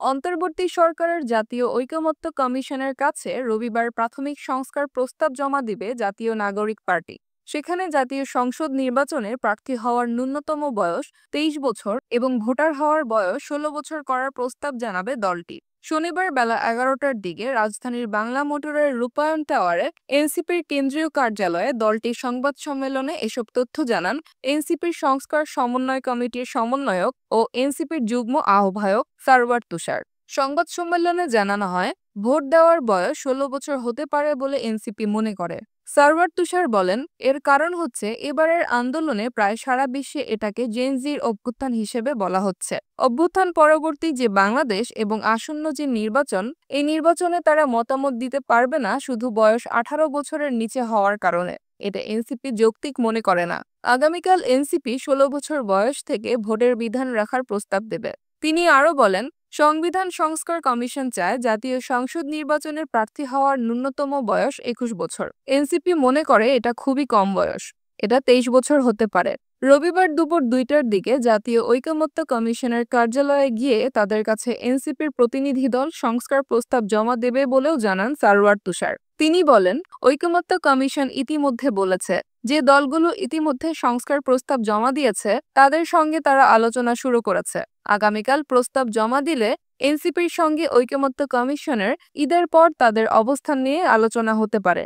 অন্তর্বর্তী সরকারের জাতীয় ঐকমত্য কমিশনের কাছে রবিবার প্রাথমিক সংস্কার প্রস্তাব জমা দিবে জাতীয় নাগরিক পার্টি। সেখানে জাতীয় সংসদ নির্বাচনে প্রার্থী হওয়ার ন্যূনতম বয়স 23 বছর এবং ভোটার হওয়ার বয়স 16 বছর করার প্রস্তাব জানাবে দলটি। শনিবার বেলা 11টার দিকে রাজধানীর বাংলা মোটরের রূপায়ণ টাওয়ারে এনসিপির কেন্দ্রীয় কার্যালয়ে দলটির সংবাদ সম্মেলনে এসব তথ্য জানান এনসিপির সংস্কার সমন্বয় কমিটির সমন্বয়ক ও এনসিপির যুগ্ম আহ্বায়ক সারওয়ার তুষার। সংবাদ সম্মেলনে জানানো হয়, ভোট দেওয়ার বয়স 16 বছর হতে পারে বলে এনসিপি মনে করে। সারওয়ার তুষার বলেন, এর কারণ হচ্ছে এবারের আন্দোলনে প্রায় সারা বিশ্বে এটাকে জেনজির অভ্যুত্থান হিসেবে বলা হচ্ছে। অভ্যুত্থান পরবর্তী যে বাংলাদেশ এবং আসন্ন যে নির্বাচন, এই নির্বাচনে তারা মতামত দিতে পারবে না শুধু বয়স 18 বছরের নিচে হওয়ার কারণে। এটা এনসিপি যৌক্তিক মনে করে না। আগামীকাল এনসিপি 16 বছর বয়স থেকে ভোটের বিধান রাখার প্রস্তাব দেবে। তিনি আরও বলেন, সংবিধান সংস্কার কমিশন চায় জাতীয় সংসদ নির্বাচনের প্রার্থী হওয়ার ন্যূনতম বয়স 21 বছর। এনসিপি মনে করে এটা খুবই কম বয়স, এটা 23 বছর হতে পারে। রবিবার দুপুর 2টার দিকে জাতীয় ঐকমত্য কমিশনের কার্যালয়ে গিয়ে তাদের কাছে এনসিপির প্রতিনিধি দল সংস্কার প্রস্তাব জমা দেবে বলেও জানান সারওয়ার তুষার। তিনি বলেন, ঐকমত্য কমিশন ইতিমধ্যে বলেছে যে দলগুলো ইতিমধ্যে সংস্কার প্রস্তাব জমা দিয়েছে তাদের সঙ্গে তারা আলোচনা শুরু করেছে। আগামীকাল প্রস্তাব জমা দিলে এনসিপির সঙ্গে ঐকমত্য কমিশনের ঈদের পর তাদের অবস্থান নিয়ে আলোচনা হতে পারে।